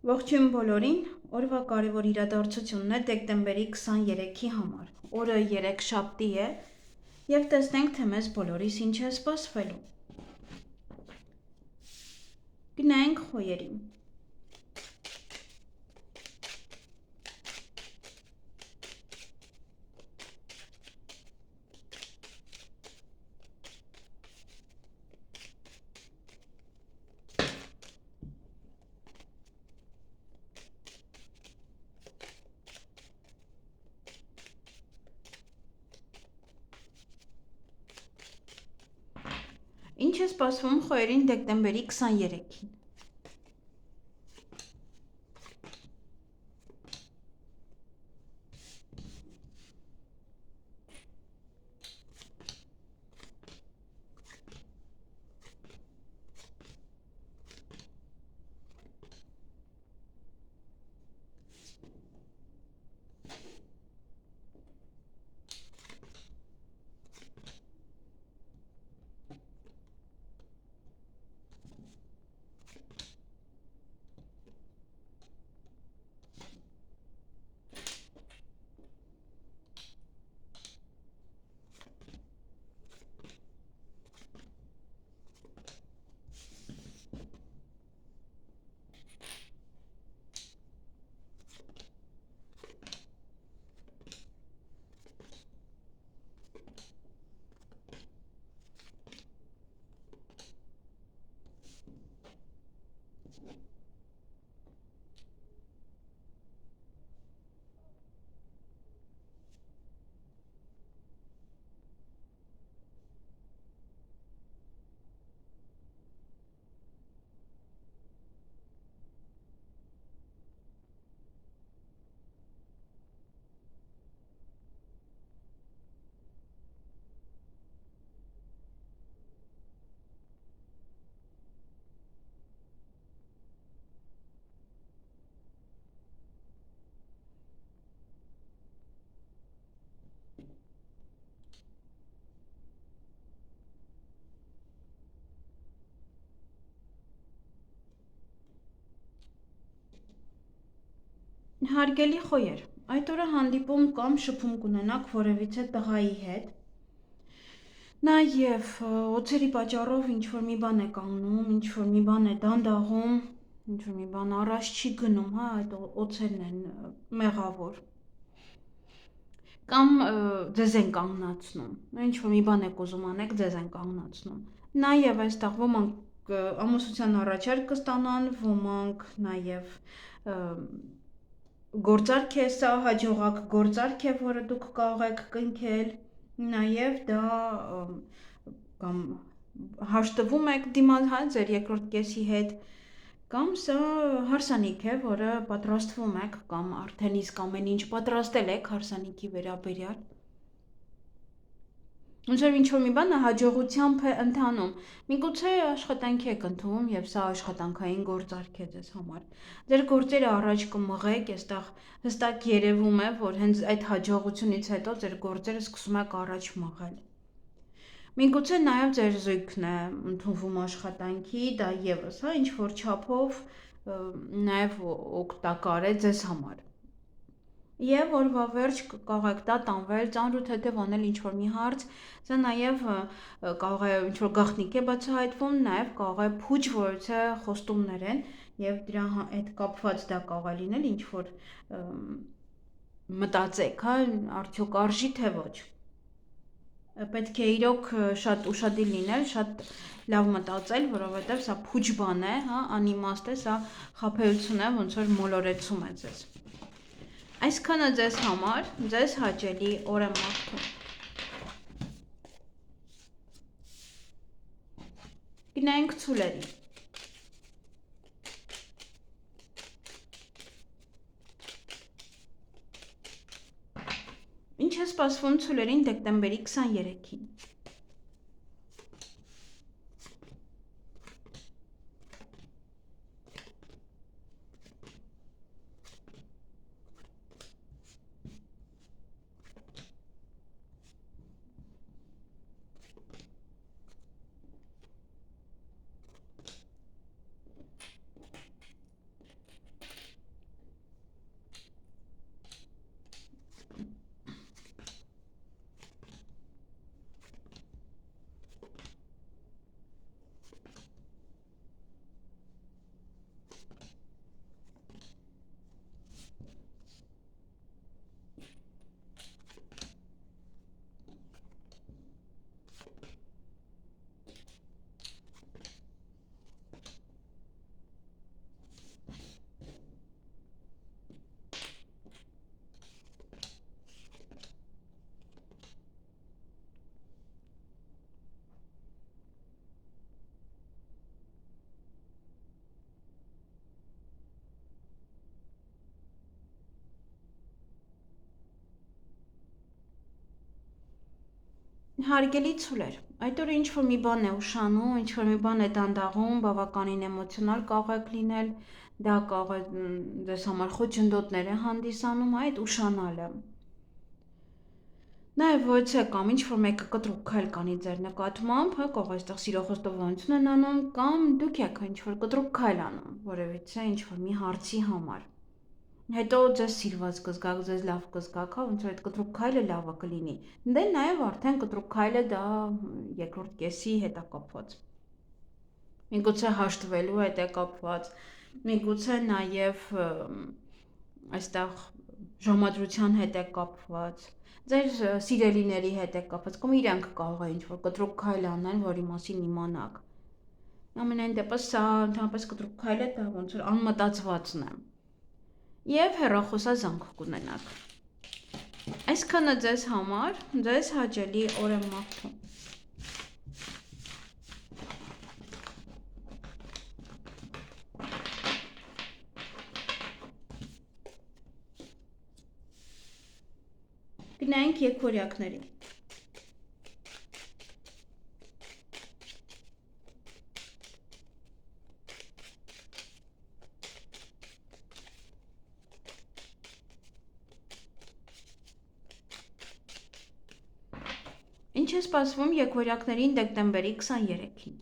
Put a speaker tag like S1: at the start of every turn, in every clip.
S1: Ողջույն բոլորին, օրվա կարևոր իրադարձությունն է դեկտեմբերի 23-ի համար, օրը 3 շաբթի է և տեսնենք, թե մեզ բոլորիս ինչ է սպասվելու։ Գնայինք խոյերին։ Ինչ է սպասվում խոյերին դեկտեմբերի 23-ին։ Հարգելի խոյեր, այդ օրը հանդիպում կամ շփում կունենաք որևիցե տղայի հետ, նաև օձերի պատճառով ինչ-որ մի բան է կանգնում, ինչ-որ մի բան է դանդաղում, ինչ-որ մի բան առաջ չի գնում, այդ օձերն են մեղավոր, կամ ձեզ են կանգնացնում, ինչ-որ մի բան եք ուզում անեք, ձեզ են կանգնացնում, նաև այստեղ ոմանք ամուսնության առաջարկ կստանան, ոմանք նաև գործարք է սա, հաջողակ գործարք է, որը դուք կարող եք կնքել, նաև դա կամ հաշտվում եք ձեր երկրորդ կեսի հետ, կամ սա հարսանիք է, որը պատրաստվում եք, կամ արդեն իսկ ամեն ինչ պատրաստել եք հարսանիքի վերաբերյալ, ոնց որ ինչ-որ մի բանը հաջողությամբ է ընթանում, միգուցե աշխատանքի եք ընդունում և սա աշխատանքային գործարք է ձեզ համար, ձեր գործերը առաջ կմղեք, այստեղ հստակ երևում է, որ հենց այդ հաջողությունից հետո ձեր գործերը սկսում եք առաջ մղել, միգուցե նաև ձեր զույգն է ընդունվում աշխատանքի, դա ևս ինչ-որ չափով նաև օգտակար է ձեզ համար, և օրվա վերջ կարող եք տատանվել, ծանրութեթև անել ինչ-որ մի հարց, սա նաև կարող է ինչ-որ գաղտնիք է բացահայտվում, նաև կարող է փուչ որևիցե խոստումներ են և դրա հետ կապված դա կարող է լինել ինչ-որ մտածեք, արդյոք արժի թե ոչ, պետք է իրոք շատ ուշադիր լինել, շատ լավ մտածել, որովհետև սա փուչ բան է, անիմաստ է, սա խաբեություն է, ոնց որ մոլորեցում է ձեզ, այսքանը ձեզ համար, ձեզ հաճելի օր եմ մաղթում, գնայինք ցուլերին, ինչ է սպասվում ցուլերին դեկտեմբերի 23-ին, Հարգելի ցուլեր, այդ օրը ինչ որ մի բան է ուշանում, ինչ որ մի բան է դանդաղում, բավականին էմոցիոնալ կարող եք լինել, դա կարող է ձեզ համար խոչընդոտներ է հանդիսանում, այդ ուշանալը։ Նաև ոչ կամ ինչ որ մեկը կտրուկ քայլ կանի ձեր նկատմամբ, կարող է այստեղ սիրո խոստովանություն են անում, կամ դուք եք ինչ որ կտրուկ քայլ անում, որևիցե ինչ որ մի հարցի համար։ Հետո ձեզ սիրված կզգաք, ձեզ լավ կզգաք, ոնց որ այդ կտրուկ քայլը լավը կլինի։ Դե նաև արդեն կտրուկ քայլը դա երկրորդ կեսի հետ է կապված։ Միգուցե հաշտվելու հետ է կապված, միգուցե նաև այստեղ ժամադրության հետ է կապված, ձեր սիրելիների հետ է կապված, կամ իրենք կարող է ինչ-որ կտրուկ քայլ անեն, որի մասին իմանաք։ Ամենայն դեպս սա ընդհանրապես կտրուկ քայլը դա ոնց որ անմտածվածն է։ Եվ հեռախոսազանգ կունենաք։ Այսքանը ձեզ համար, ձեզ հաճելի օր եմ մաղթում։ Գնայինք եկորյակներին։ Ինչ է սպասվում եկորյակներին դեկտեմբերի 23-ին։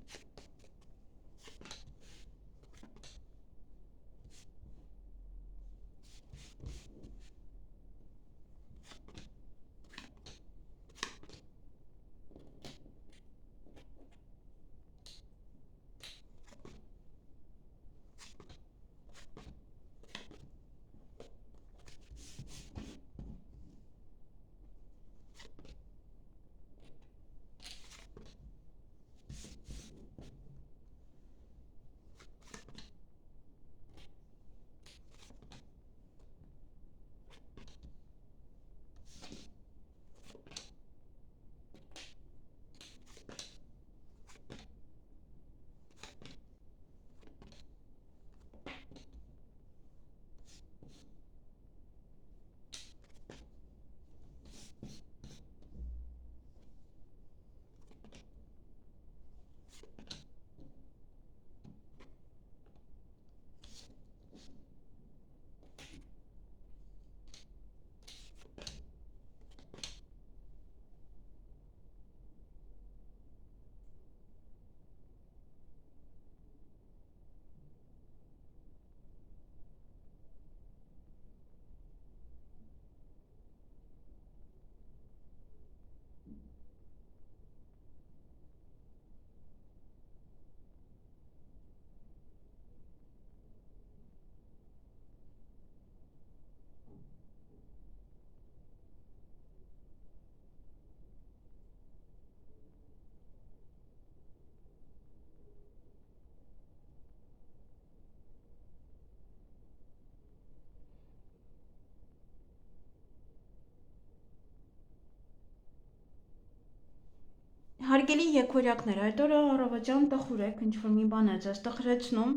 S1: Հարգելի եկորյակներ, այդ օրը առավոտյան տխուր եք, ինչ-որ մի բան է ձեզ տխրեցնում,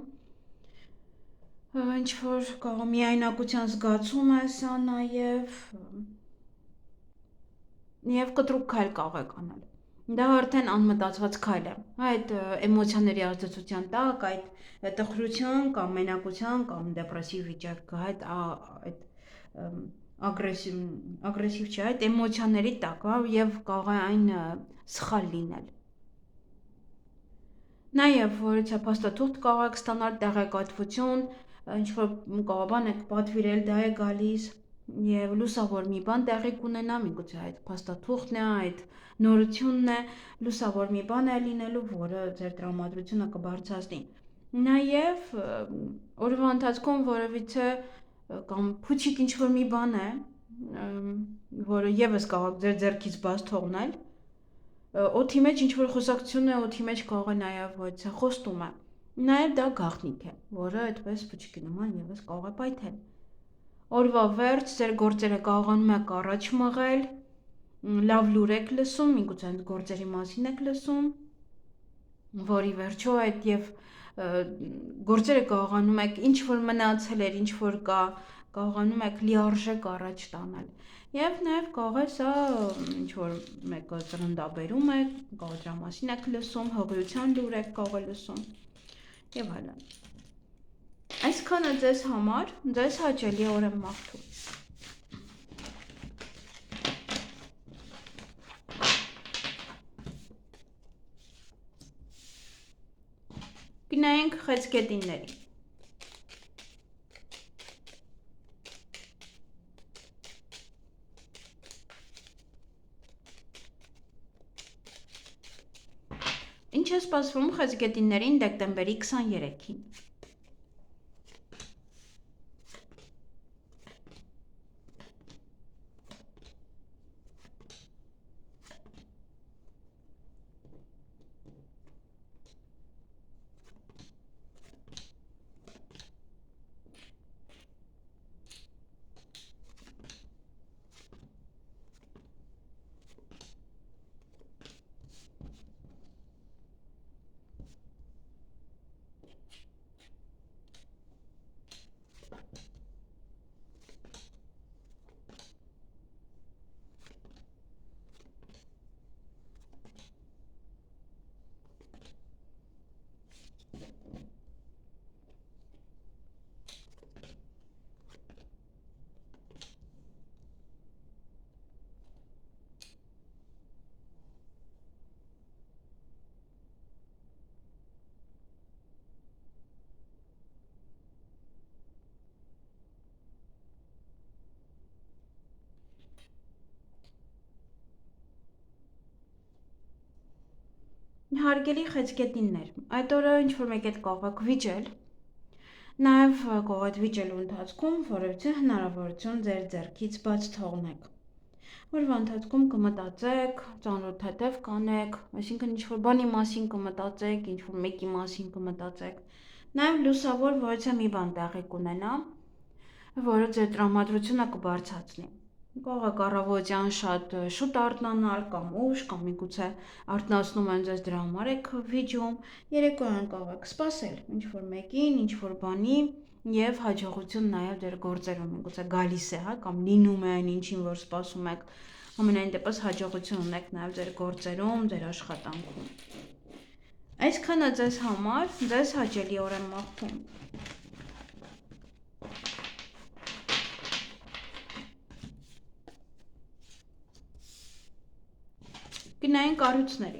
S1: ինչ-որ կարող միայնակության զգացում է սա նաև կտրուկ քայլ կարող եք անել։ Դա արդեն անմտածված քայլ է։ Այդ էմոցիաների ազդեցության տակ, այդ տխրության կամ մենակության կամ դեպրեսիվ վիճակի այդ ագրեսիվ չէ, այդ էմոցիաների տակ, եւ կարող է այն սխալ լինել։ Նաև որից փաստաթուղթ կարող եք ստանալ տեղեկատվություն, ինչ-որ կարող բան եք պատվիրել, դա է գալիս եւ լուսավոր մի բան տեղի կունենա, միգուցե այդ փաստաթուղթն է, այդ նորությունն է, լուսավոր մի բան է լինելու, որը ձեր տրամադրությունը կբարձրացնի։ Նաև օրվա ընթացքում որևիցե կամ փուչիկ ինչ-որ մի բան է, որը եւս կարող ձեր ձեռքից բաց թողնել, օդի մեջ ինչ-որ խոսակցություն է, օդի մեջ կարող է նաև ոչ խոստում է։ Նաև դա գաղտնիք է, որը այդպես փուչիկի նման եւս կարող է պայթել։ Օրվա վերջ ձեր գործերը կարողանում եք առաջ մղել, լավ լուր եք լսում, միգուցե այդ գործերի մասին եք լսում, որի վերջո այդ եւ գործերը կարողանում եք ինչ որ մնացել էր, ինչ որ կա, կարողանում եք լիարժեք առաջ տանել։ Եվ նաև կարող է սա ինչ-որ մեկը ծննդաբերում է, կարող դրա մասին եք լսում, հղիության լուր եք կարող լսում եւ այլն։ Այսքանը ձեզ համար, ձեզ հաճելի օր եմ մաղթում։ Գնայինք խեցգետինների։ Ինչ է սպասվում խեցգետիններին դեկտեմբերի 23-ին։ Հարգելի խեցգետիններ, այդ օրը ինչ-որ մեկ հետ կարող եք վիճել, նաև կարող եք վիճելու ընթացքում որևէ հնարավորություն ձեր ձեռքից բաց թողնեք։ Օրվա ընթացքում կմտածեք, ծանոթաթև կանեք, այսինքն ինչ-որ բանի մասին կմտածեք, ինչ-որ մեկի մասին կմտածեք, նաև լուսավոր որևէ մի բան տեղի կունենա, որը ձեր տրամադրությունը կբարձրացնի։ Կարող եք առավոտյան շատ շուտ արթնանալ կամ ուշ, կամ միգուցե արթնացնում են ձեզ դրա համար եք վիճում, երեկոյան կարող եք սպասել ինչ-որ մեկին, ինչ-որ բանի եւ հաջողություն նաեւ ձեր գործերում, միգուցե գալիս է, հա, կամ լինում է այն ինչին, որ սպասում եք, ամենայն դեպս հաջողություն ունեք նաեւ ձեր գործերում, ձեր աշխատանքում։ Այսքանը ձեզ համար, ձեզ հաճելի օր եմ մաղթում։ Գնային կառույցների։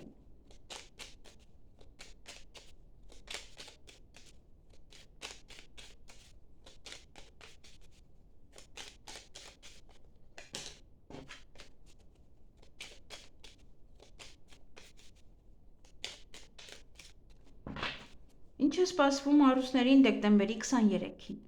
S1: Ինչ է սպասվում հարուստներին դեկտեմբերի 23-ին։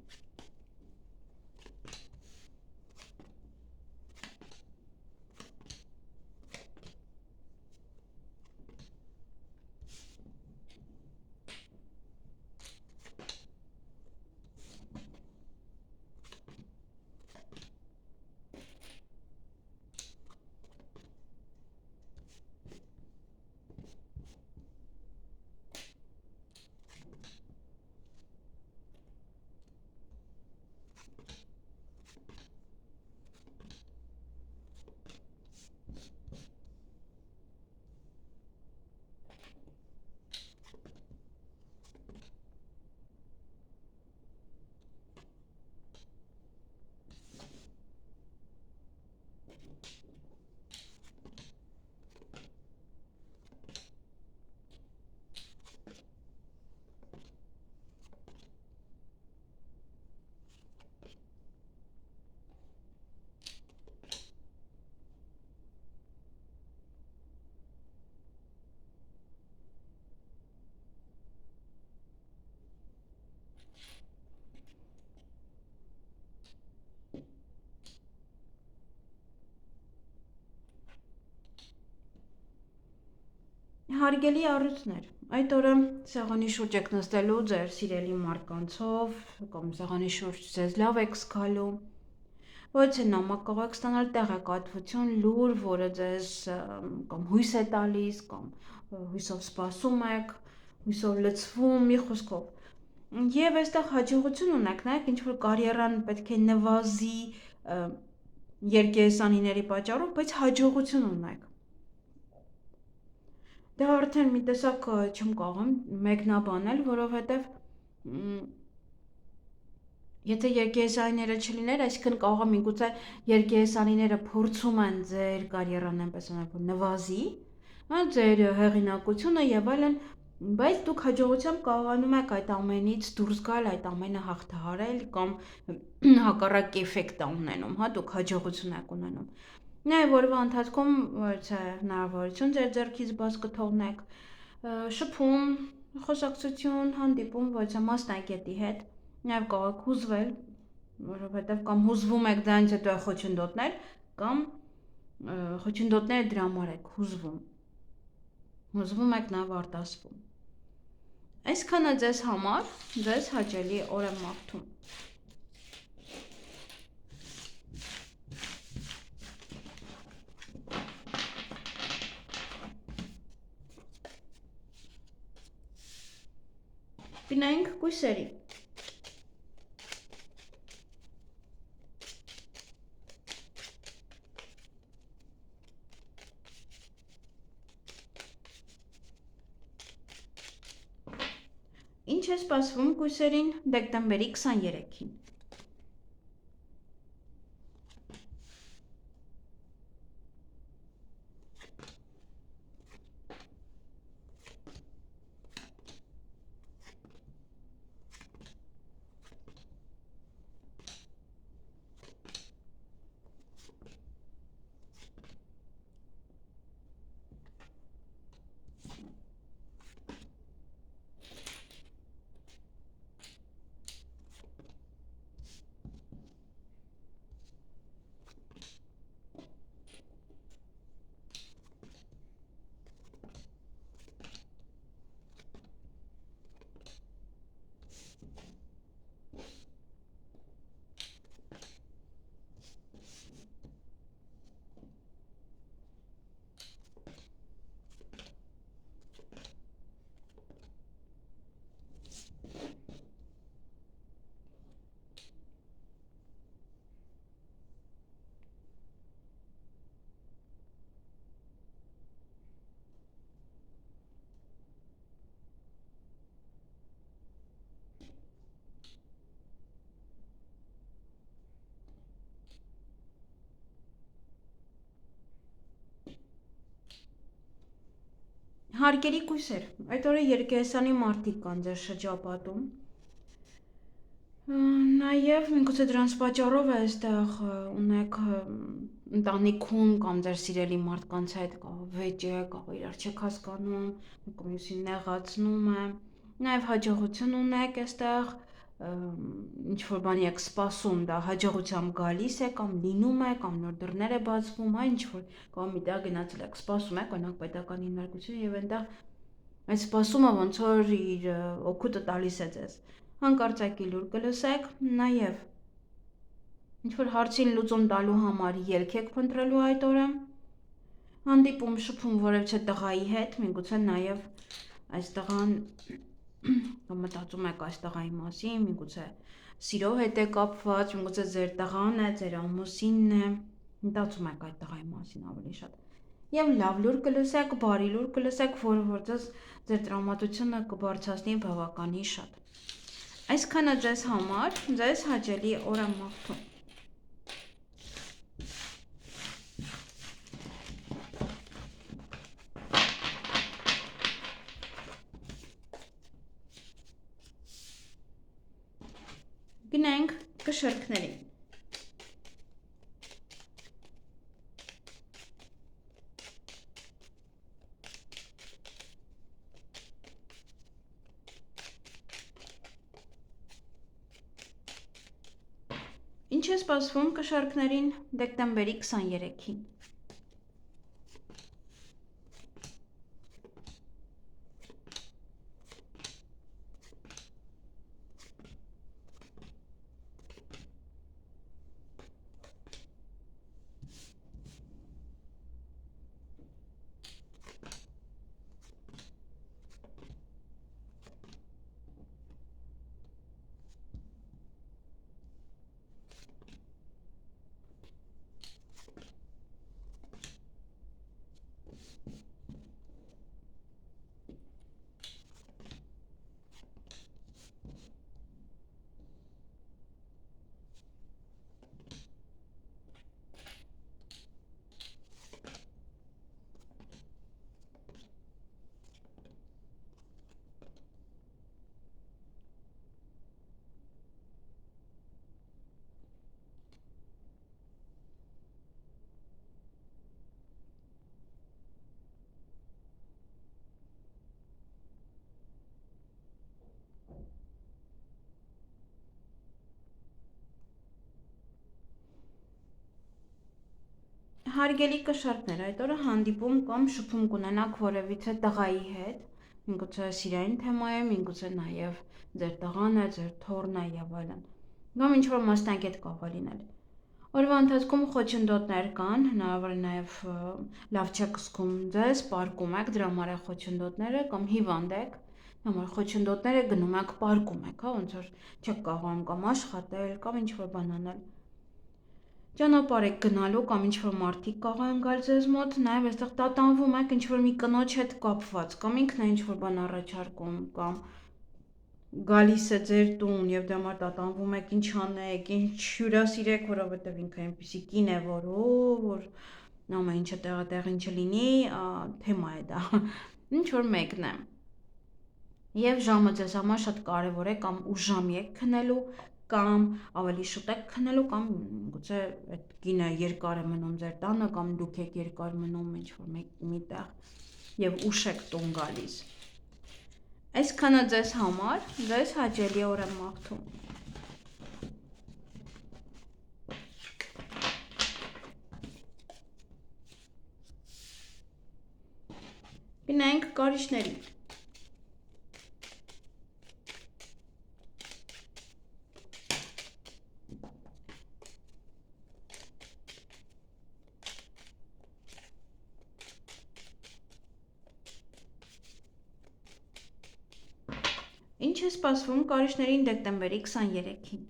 S1: Հարգելի առույցներ, այդ օրը սեղանի շուրջ եք նստելու ձեր սիրելի մարկանցով, կամ սեղանի շուրջ ձեզ լավ եք զգալու, որից նամակ կարող եք ստանալ տեղեկատվություն, լուր, որը ձեզ կամ հույս է տալիս, կամ հույսով սպասում եք, հույսով լցվում, մի խոսքով։ Եվ այստեղ հաջողություն ունեք, նայեք ինչ որ կարիերան պետք է նվազի երկերեսանիների պատճառով, բայց հաջողություն ունեք։ Դա արդեն մի տեսակ չեմ կարող մեկնաբանել, որովհետև եթե երկերեսանիները չլիներ, այսինքն կարող է միգուցե երկերեսանիները փորձում են ձեր կարիերան այնպես որ նվազի, ձեր հեղինակությունը եւ այլն, բայց դուք հաջողությամբ կարողանում եք այդ ամենից դուրս գալ, այդ ամենը հաղթահարել կամ հակառակ էֆեկտ է ունենում, դուք հաջողություն եք ունենում։ Նաեւ օրվա ընթացքում չէ հնարավորություն ձեր ձեռքից բաց կթողնեք, շփում, խոսակցություն, հանդիպում ոչ մասնագետի հետ, նաև կարող եք հուզվել, որովհետև կամ հուզվում եք դրանից հետո խոչընդոտներ, կամ խոչընդոտները դրա համար եք հուզվում եք նաև արտասվում։ Այսքանը ձեզ համար, ձեզ հաճելի օր եմ մաղթում։ Գնանք կույսերի։ Ինչ է սպասվում կույսերին դեկտեմբերի 23-ին։ Հարգելի կույսեր, այդ օրը երկերեսանի մարդիկ կան ձեր շրջապատում։ Նաև միգուցե դրանց պատճառով է այստեղ ունեք ընտանիքում կամ ձեր սիրելի մարդկանց հետ վեճ է, կամ իրար չեք հասկանում, մյուսին նեղացնում է։ Նաև հաջողություն ունեք այստեղ, ինչ որ բանի եք սպասում, դա հաջողությամբ գալիս է կամ լինում է կամ նոր դռներ է բացվում, ինչ որ կամ մի տեղ գնացել եք, սպասում եք, օրինակ պետական հիմնարկություն եւ այնտեղ այդ սպասումը ոնց որ իր օգուտը տալիս է ձեզ։ Հանկարծակի լուր կլսեք, նաեւ ինչ որ հարցին լուծում տալու համար ելք եք փնտրելու այդ օրը։ Հանդիպում, շփում որևէ տղայի հետ, միգուցե նաեւ այս տղան կամ մտածում եք այս տղայի մասին, միգուցե սիրո հետ է կապված, միգուցե ձեր տղան է, ձեր ամուսինն է, մտածում եք այդ տղայի մասին ավելի շատ։ Եվ լավ լուր կլսեք, բարի լուր կլսեք, որը որ ձեր տրամադրությունը կբարձրացնի բավականին շատ։ Այսքանը ձեզ համար, ձեզ հաճելի օր եմ մաղթում։ Գնանք կշերքներին։ Ինչ է սպասվում կշարքներին դեկտեմբերի 23-ին։ Հարգելի կշարքներ, այդ օրը հանդիպում կամ շփում կունենաք որևիցե տղայի հետ, միգուցե սիրային թեմա է, միգուցե նաև ձեր տղան է, ձեր թոռն է եւ այլն։ Կամ ինչ-որ մասնագետ կարող է լինել։ Օրվա ընթացքում խոչընդոտներ կան, հնարավոր է նաև լավ չեք զգում ձեզ, պարկում եք, դրա համար է խոչընդոտները կամ հիվանդ եք, համար խոչընդոտները գնում եք, պարկում եք, հա, ոնց որ չեք կարողանում կամ աշխատել, կամ ինչ-որ բան անել։ Ճանապարհ եք գնալու կամ ինչ-որ մարդիկ կարող են գալ ձեզ մոտ, նաև այստեղ տատանվում եք ինչ-որ մի կնոջ հետ կապված, կամ ինքն է ինչ-որ բան առաջարկում, կամ գալիս է ձեր տուն եւ դրա համար տատանվում եք, ինչ անեք, ինչ հյուրասիրեք, որովհետեւ ինքը այնպեսի կին է, որ ամեն ինչը տեղին չլինի, թեմա է դա, ինչ որ մեկն է։ Եվ ժամը ձեզ համար շատ կարևոր է, կամ ուշ ժամի եք քնելու, կամ ավելի շուտ եք քնելու, կամ գուցե այդ կինը երկար է մնում ձեր տանը, կամ դուք եք երկար մնում ինչ-որ միտեղ եւ ուշ եք տուն գալիս։ Այսքանը ձեզ համար, ձեզ հաճելի օր եմ մաղթում։ Գնանք կարիճների։ Ինչ է սպասվում կարիճներին դեկտեմբերի 23-ին։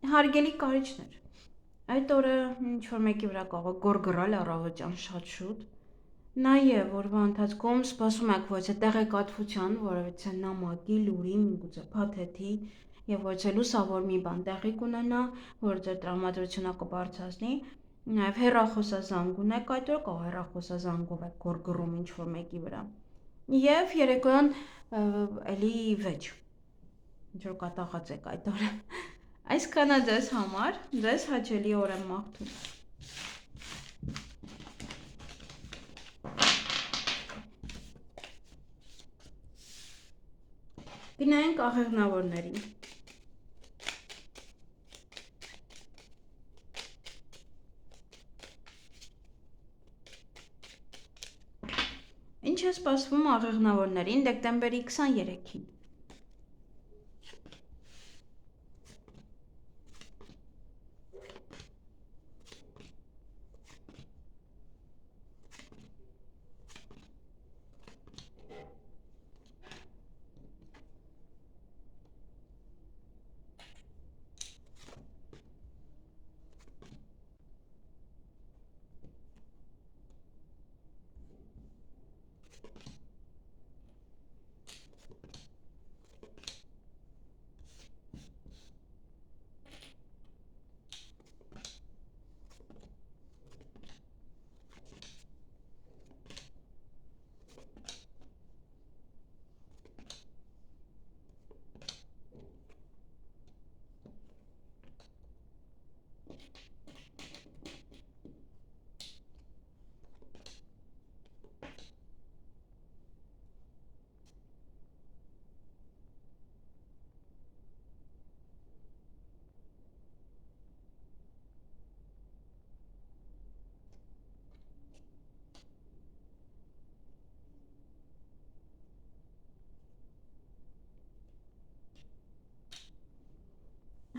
S1: Հարգելի կարիճներ, այդ օրը ինչ-որ մեկի վրա կարող է գորգռալ առավոտյան շատ շուտ, նաև օրվա ընթացքում սպասում եք ոչ թե տեղեկատվության, որովհետեւ նամակի, լուրի, միգուցե փաթեթի եւ ոչ թե լուսավոր մի բան տեղի կունենա, որ ձեր տրամադրությունը կբարձրացնի, նաև հեռախոսազանգ ունեք այդ օրը, կարող հեռախոսազանգով եք գորգռում ինչ-որ մեկի վրա, եւ երեկոյան էլի վեճ, ինչ-որ կատաղած եք այդ օրը։ Այսքանը ձեզ համար, ձեզ հաճելի օր եմ մաղթում։ Գնանք աղեղնավորներին։ Ինչ է սպասվում աղեղնավորներին դեկտեմբերի 23-ին։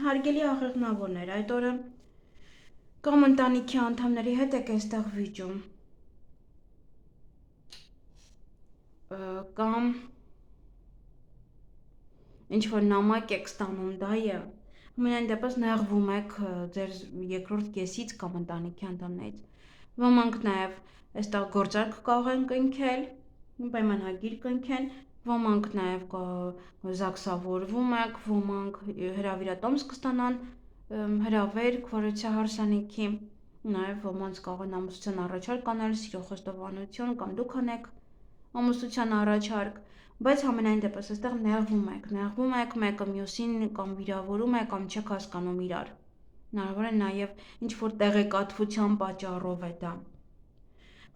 S1: Հարգելի աղեղնավորներ, այդ օրը կամ ընտանիքի անդամների հետ եք այստեղ վիճում, կամ ինչ-որ նամակ եք ստանում, դա է, ամենայն դեպս նեղվում եք ձեր երկրորդ կեսից կամ ընտանիքի անդամներից, ոմանք նաև այստեղ գործարք կարող են կնքել, պայմանագիր կնքեն, ոմանք նաև զաքսավորվում եք, ոմանք հրավիրատոմս կստանան հրավերք վարույցի հարսանիքի, նաև ոմանց կարող են ամուսնության առաջարկ անել, սիրո խոստովանություն կամ դուք անեք ամուսնության առաջարկ, բայց ամենայն դեպս այստեղ նեղվում եք մեկը մյուսին կամ վիրավորում եք կամ չեք հասկանում իրար, հնարավոր է նաև ինչ-որ տեղեկատվության պատճառով է դա։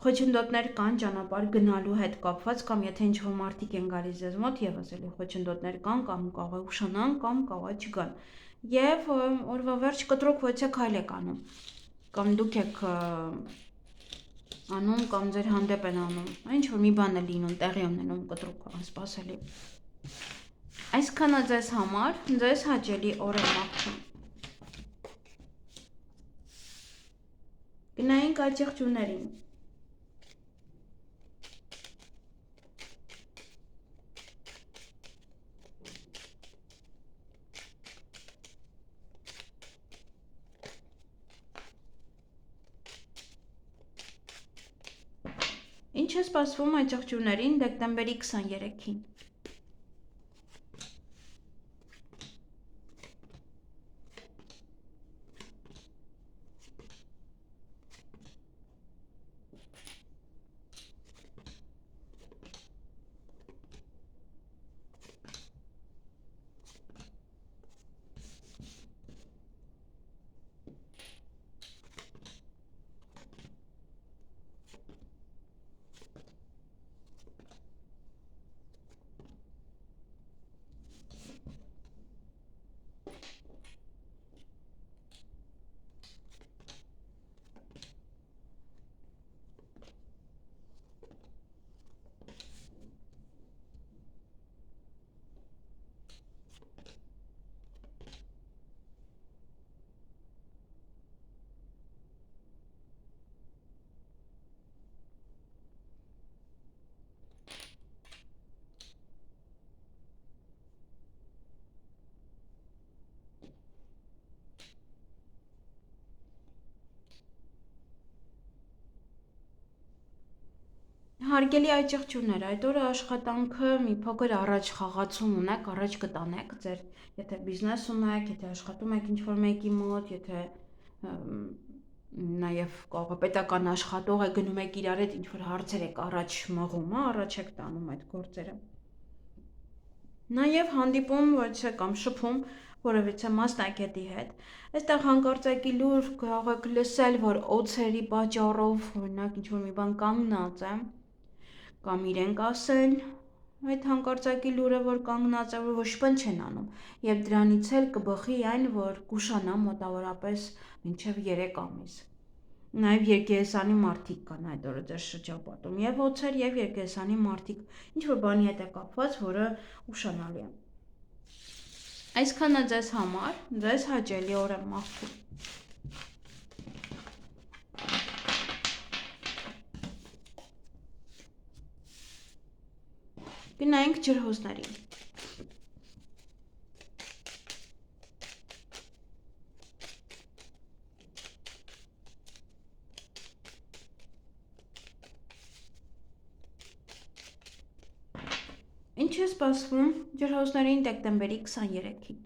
S1: Խոչընդոտներ կան ճանապարհ գնալու հետ կապված կամ եթե ինչ-որ մարդիկ են գալիս ձեզ մոտ եւս էլի խոչընդոտներ կան կամ կարող է ուշանան կամ կարող է չգան։ Եվ օրվա վերջ կտրուկ ո՞ց քայլ եք անում։ Կամ դուք եք անում կամ ձեր հանդեպ են անում։ Ինչ-որ մի բան է լինում, տեղի ունենում կտրուկ անսպասելի։ Այսքանը ձեզ համար, ձեզ հաճելի օր եմ մաղթում։ Գնայինք այդ եղջյուրներին։ Ինչ է սպասվում այդ եղջյուրներին դեկտեմբերի 23-ին։ Հարգելի այդ եղջյուրներ, այդ օրը աշխատանքը մի փոքր առաջ խաղացում ունեք, առաջ կտանեք ձեր, եթե բիզնես ունեք, եթե աշխատում եք ինչ-որ մեկի մոտ, եթե նաև կարող է պետական աշխատող է գնում եք իրար հետ ինչ-որ հարցեր եք առաջ մղում, առաջ եք տանում այդ գործերը։ Նաև հանդիպում ոչ կամ շփում որևիցե մասնակետի հետ։ Այստեղ հանկարծակի լուր կարող եք լսել, որ օձերի պատճառով, օրինակ ինչ-որ մի բան կանգնած է, կամ իրենք ասեն այդ հանկարծակի լուրը, որ կանգնած է, որ ոչ բան չեն անում, եւ դրանից էլ կբխի այն, որ կուշանա մոտավորապես մինչև 3 ամիս։ Նաև երկերեսանի մարդիկ կան այդ օրը ձեր շրջապատում, եւ օձեր եւ երկերեսանի մարդիկ, ինչ որ բանի հետ է կապված, որը ուշանալի է։ Այսքանը ձեզ համար, ձեզ հաճելի օր եմ մաղթում։ Գնայինք ջրհոզներին։ Ինչ է սպասվում ջրհոզներին դեկտեմբերի 23-ին։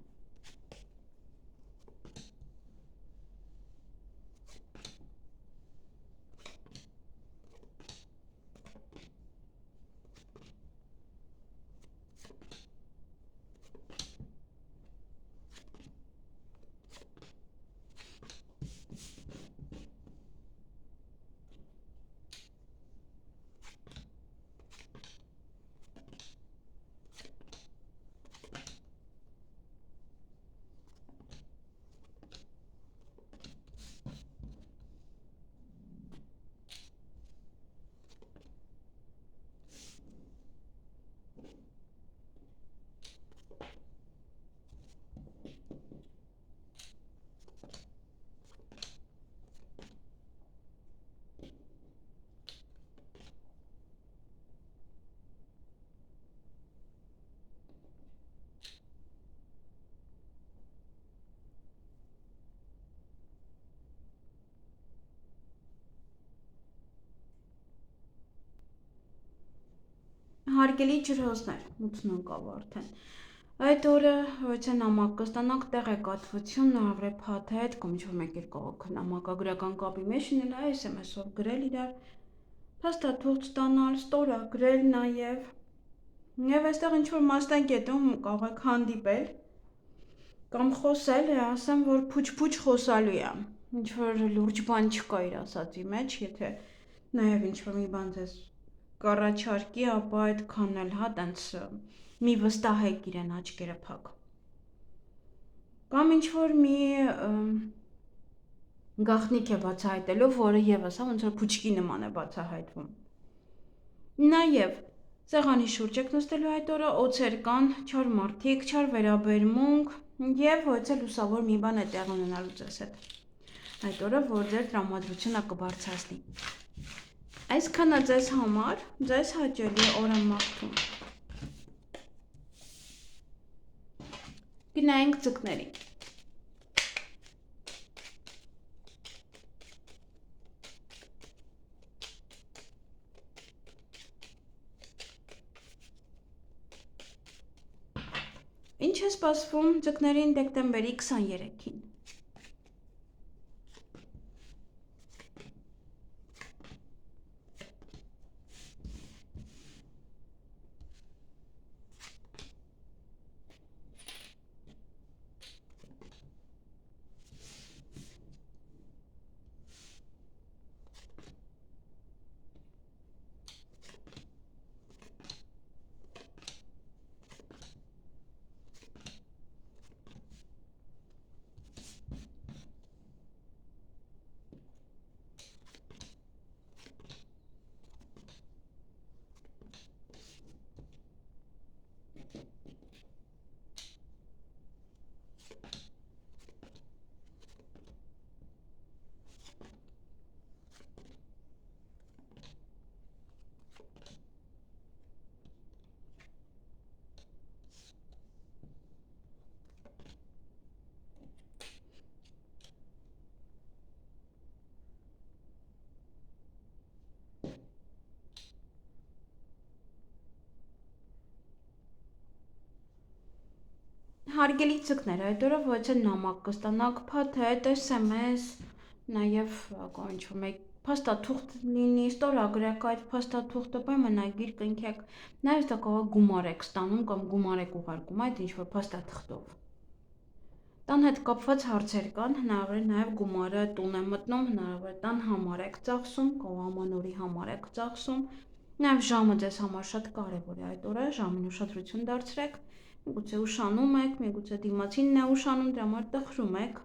S1: Հարգելի ջրհոսներ, մութն անկավ արդեն։ Այդ օրը ոչ է նամակ կստանանք տեղեկատվություն նավրե փաթեթ, կամ ինչ-որ մեկ էլ կարող նամակագրական կապի մեջ լինել, SMS-ով գրել իրար, փաստաթուղթ ստանալ, ստորագրել նաև։ Եվ այստեղ ինչ-որ մասնագետում կարող եք հանդիպել կամ խոսել, ասեմ, որ փուչ-փուչ խոսալու է, ինչ-որ լուրջ բան չկա իր ասածի մեջ, եթե նաև ինչ-որ մի բան ձեզ կառաջարկի, ապա այդքան էլ հա տենց մի վստահեք իրեն աչքերը փակ։ Կամ ինչ-որ մի գաղտնիք է բացահայտելով, որը եւս հա ոնց որ փուչկի նման է բացահայտվում։ Նաև սեղանի շուրջ եք նստելու այդ օրը, օձեր կան, չար մարդիկ, չար վերաբերմունք եւ ոչ է լուսավոր մի բան է տեղ ունենալու ձեզ հետ։ Այդ օրը, որ ձեր տրամադրությունը կբարձրացնի։ Այսքանը ձեզ համար, ձեզ հաճելի օր եմ մաղթում։ Գնայինք ձկներին։ Ինչ է սպասվում ձկներին դեկտեմբերի 23-ին։ Հարգելի ձկներ, այդ օրը ոչ է նամակ կստանաք, փաթեթ, SMS, նաև ինչ-որ մեկ փաստաթուղթ լինի, ստորագրեք այդ փաստաթուղթը, պայմանագիր կնքեք, նաև դա կարող գումար եք ստանում կամ գումար եք ուղարկում այդ ինչ-որ փաստաթղթով։ Տան հետ կապված հարցեր կան, հնարավոր է նաև գումարը տուն է մտնում, հնարավոր է տան համար եք ծախսում, կամ ամանորի համար եք ծախսում, նաև ժամը ձեզ համար շատ կարևոր է այդ օրը, ժամին ուշադրություն դարձրեք, միգուցե ուշանում եք, միգուցե դիմացինն է ուշանում, դրա համար տխրում եք,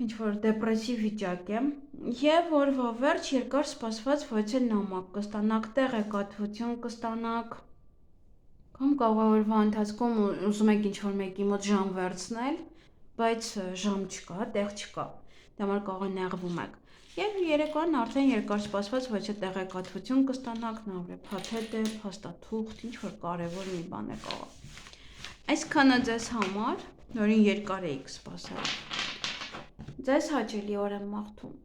S1: ինչ-որ դեպրեսիվ վիճակ է, և օրվա վերջ երկար սպասված ոչ է նամակ կստանաք, տեղեկատվություն կստանաք, կամ կարող է օրվա ընթացքում ուզում եք ինչ-որ մեկի մոտ ժամ վերցնել, բայց ժամ չկա, տեղ չկա, դրա համար կարող է նեղվում եք։ Եվ երեկոյան արդեն երկար սպասված ոչ է տեղեկատվություն կստանաք, նավրե փաթեթ է, փաստաթուղթ, ինչ-որ կարևոր մի բան է կարող։ Այսքանը ձեզ համար, որին երկար էիք սպասել։ Ձեզ հաճելի օր եմ մաղթում։